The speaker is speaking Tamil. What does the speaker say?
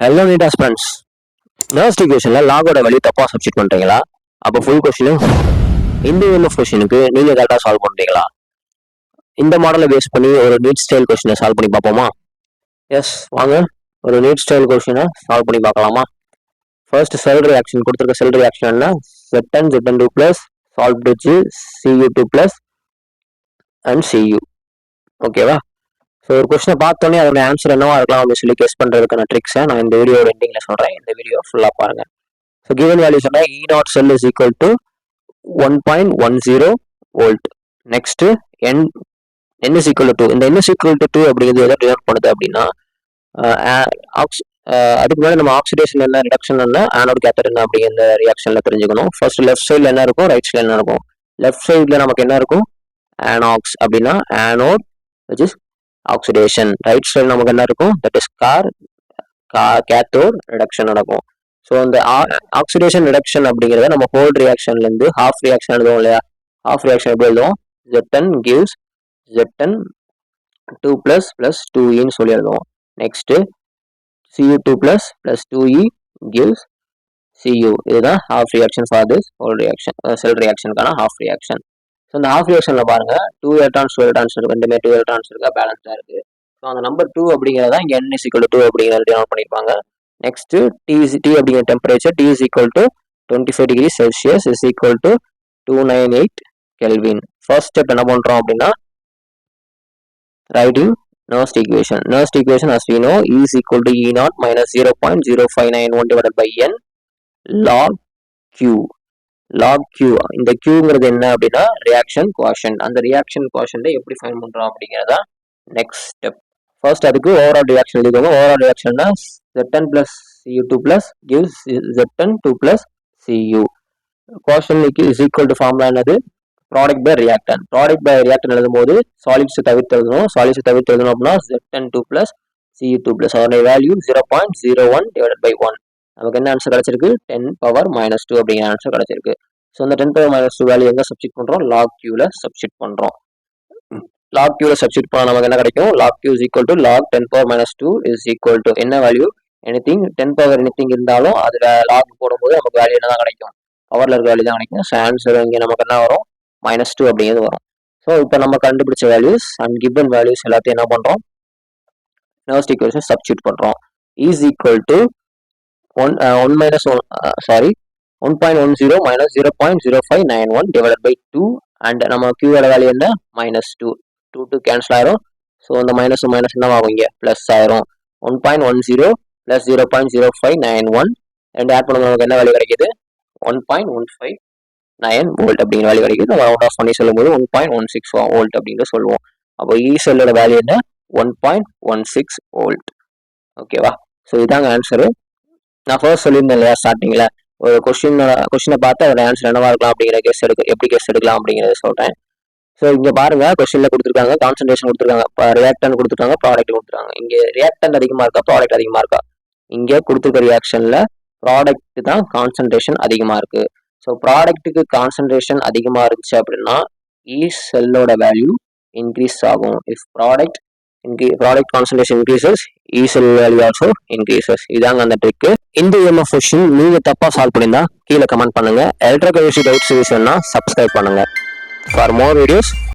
Hello NEET friends. நர்ஸ்ட் ஈக்குவேஷன்ல லாகோட வேல்யூ தப்பா சப்ஸ்டிட் பண்றீங்களா? அப்போ ஃபுல் கொஸ்டினும் இந்த எம்எஃப் கொஸ்டினுக்கு நீங்க கரெக்டாக சால்வ் பண்றீங்களா? இந்த மாடலை பேஸ் பண்ணி ஒரு நீட் ஸ்டைல் கொஸ்டினை சால்வ் பண்ணி பார்ப்போமா? எஸ், வாங்க ஒரு நீட் ஸ்டைல் கொஸ்டினை சால்வ் பண்ணி பார்க்கலாமா? ஃபர்ஸ்ட் செல் ரியாக்ஷன் கொடுத்துருக்க செல் ரியாக்ஷன் என்ன? Zn2 plus salt bridge Cu2 plus and Cu. ஓகேவா? ஸோ ஒரு கொஸ்டினை பார்த்தோன்னே அதோட ஆன்சர் என்னவா இருக்கலாம் அப்படின்னு சொல்லி கெஸ் பண்ணுறதுக்கான ட்ரிக்ஸை நான் இந்த வீடியோட எண்டிங்கில் சொல்கிறேன். இந்த வீடியோ ஃபுல்லாக பாருங்க. ஸோ கிவன் வேல்யூ சொன்னால் E0 sell is equal to 1.10 volt. Next n is equal to இந்த n இஸ் ஈக்குவல் டு 2 அப்படிங்கிறது எதை டினோட் பண்ணுது அப்படின்னா அதுக்கு மேலே நம்ம ஆக்சிடேஷன் என்ன ரிடக்ஷன் என்ன ஆனோட் கேத்தட் என்ன அப்படிங்கிற ரியாக்ஷனில் தெரிஞ்சுக்கணும். ஃபர்ஸ்ட் லெஃப்ட் சைடில் என்ன இருக்கும், ரைட் சைடில் என்ன இருக்கும்? லெஃப்ட் சைடில் நமக்கு என்ன இருக்கும்? ஆனாக்ஸ் அப்படின்னா anode which is oxidation. Right side நமக்கு என்ன இருக்கும்? தட் இஸ் கேத்தோட் ரிடக்ஷன் நடக்கும். ஸோ அந்த ஆக்சிடேஷன் ரிடக்ஷன் அப்படிங்கிறத நம்ம ஹோல் ரியாக்ஷன்லேருந்து ஹாஃப் ரியாக்ஷன் எழுதுவோம் இல்லையா? ஹாஃப் ரியாக்ஷன் எப்படி எழுதுவோம்? Zn gives Zn2 plus 2e சொல்லி எழுதுவோம். Next Cu2 plus 2e gives Cu. இதுதான் half reaction for this whole reaction, cell ரியாக்ஷனுக்கான ஹாஃப் ரியாக்ஷன். ஸோ இந்த ஹாஃப் ரியாக்ஷன்ல பாருங்க 2 எலக்ட்ரான்ஸ் 2 எலக்ட்ரான்ஸ் இருக்கு, ரெண்டுமே 2 எலக்ட்ரான்ஸ் இருக்கா, பேலன்ஸ்டா இருக்கு. ஸோ அந்த நம்பர் 2 அப்படிங்கிறதா இங்கே n is equal to 2 அப்படிங்கிறத டினோட் பண்ணியிருப்பாங்க. நெக்ஸ்ட் T அப்படிங்கிற temperature T is equal to 25 degree Celsius is equal to 298 kelvin. First step என்ன பண்றோம் அப்படின்னா writing Nernst equation. Nernst equation as we know E is equal to E0 minus 0.0591 divided by n log Q. log Q. இந்த Qங்கிறது என்ன அப்படின்னா ரியாக்ஷன் கோஷன்ட். அந்த ரியாக்ஷன் கோஷன்ட்டை எப்படி ஃபைண்ட் பண்றோம் அப்படிங்கிறதா நெக்ஸ்ட் ஸ்டெப். ஃபர்ஸ்ட் அதுக்கு ஓவரால் ரியாக்ஷன் எழுதிக்கோங்க. ஓவரால் ரியாக்ஷன்னா Zn plus Cu2 plus gives Zn2 plus Cu. Quotient is equal to formula என்னது? Product by reactant. Product by reactant எழுதும் போது சாலிட்ஸ் தவிர்த்து எழுதணும். சாலிட்ஸ் தவிர்த்து எழுதணும் அப்படின்னா Zn2 plus Cu2 plus அதோட வேல்யூ 0.01 divided by 1. நமக்கு என்ன ஆன்சர் கிடைச்சிருக்கு? 10⁻² அப்படிங்கிற ஆன்சர் கிடைச்சிருக்கு. ஸோ அந்த 10⁻² வேல்யூ எங்க சப்ஸ்டிட் பண்றோம்? லாக் கியூல சப்ஸ்டிட் பண்றோம். லாக் கியூல சப்ஸ்டிட் பண்ணா நமக்கு என்ன கிடைக்கும்? Log Q is equal to log 10⁻² is equal to என்ன வேல்யூ? எனிதிங் 10 பவர் எனிதிங் இருந்தாலும் அது லாக் போடும்போது நமக்கு வேல்யூ என்ன தான் கிடைக்கும்? பவர்ல இருக்க வேல்யூ தான் கிடைக்கும். ஸோ ஆன்சர் இங்கே நமக்கு என்ன வரும்? -2 அப்படிங்கிறது வரும். ஸோ இப்போ நம்ம கண்டுபிடிச்ச வேல்யூஸ் அண்ட் கிவன் வேல்யூஸ் எல்லாத்தையும் என்ன பண்றோம்? நர்ஸ்ட் ஈக்குவேஷன் சப்ஸ்டிட் பண்றோம். Is equal to 1.10 minus 0.0591 divided by 2 and நம்ம Q ஓட வேல்யூ என்ன? -2. 2 கேன்சல் ஆயிரும். ஸோ அந்த மைனஸ் மைனஸ் என்ன ஆகும்? இங்கே பிளஸ் ஆயிரும். 1.10 plus 0.0591 ரெண்டு ஆட் பண்ணும்போது நமக்கு என்ன வேல்யூ கிடைக்குது? 1.159 வோல்ட் அப்படிங்கிற வேல்யூ கிடைக்குது. நம்ம ரவுண்ட் ஆஃப் பண்ணி சொல்லும்போது 1.16 வோல்ட் அப்படிங்கிறத சொல்லுவோம். அப்போ இ செல்லோட வேல்யூ என்ன? 1.16 வோல்ட். ஓகேவா? ஸோ இதாங்க ஆன்சரு. நான் ஃபர்ஸ்ட் சொல்லியிருந்தேன் இல்லையா ஸ்டார்டிங்ல ஒரு கொஸ்டினை பார்த்து அதோட ஆன்சர் என்னவா இருக்கலாம் அப்படிங்கிற எப்படி கெஸ் எடுக்கலாம் அப்படிங்கிறத சொல்றேன். ஸோ இங்க பாருங்க கொஸ்டின்ல கொடுத்துருக்காங்க கான்சன்ட்ரேஷன் கொடுத்துருக்காங்க, ரியாக்டன் கொடுத்துருக்காங்க, ப்ராடக்ட் கொடுத்துருக்காங்க. இங்க ரியாக்டன் அதிகமா இருக்கா, ப்ராடக்ட் அதிகமா இருக்கா? இங்க கொடுத்துருக்க ரியாக்ஷன்ல ப்ராடக்ட் தான் கான்சன்ட்ரேஷன் அதிகமா இருக்கு. ஸோ ப்ராடக்ட்டுக்கு கான்சன்ட்ரேஷன் அதிகமா இருந்துச்சு அப்படின்னா இ செல்லோட வேல்யூ இன்க்ரீஸ் ஆகும். If product concentration increases, E cell value also increases. இதாங்க அந்த ட்ரிக். இந்த EMF கொஸ்டின் நீங்க தப்பா சால்வ் பண்ணிருந்தா கீழே கமெண்ட் பண்ணுங்க. எலக்ட்ரோகெமிஸ்ட்ரி டவுட்ஸ் வேணும்னா சப்ஸ்கிரைப் பண்ணுங்க. For more videos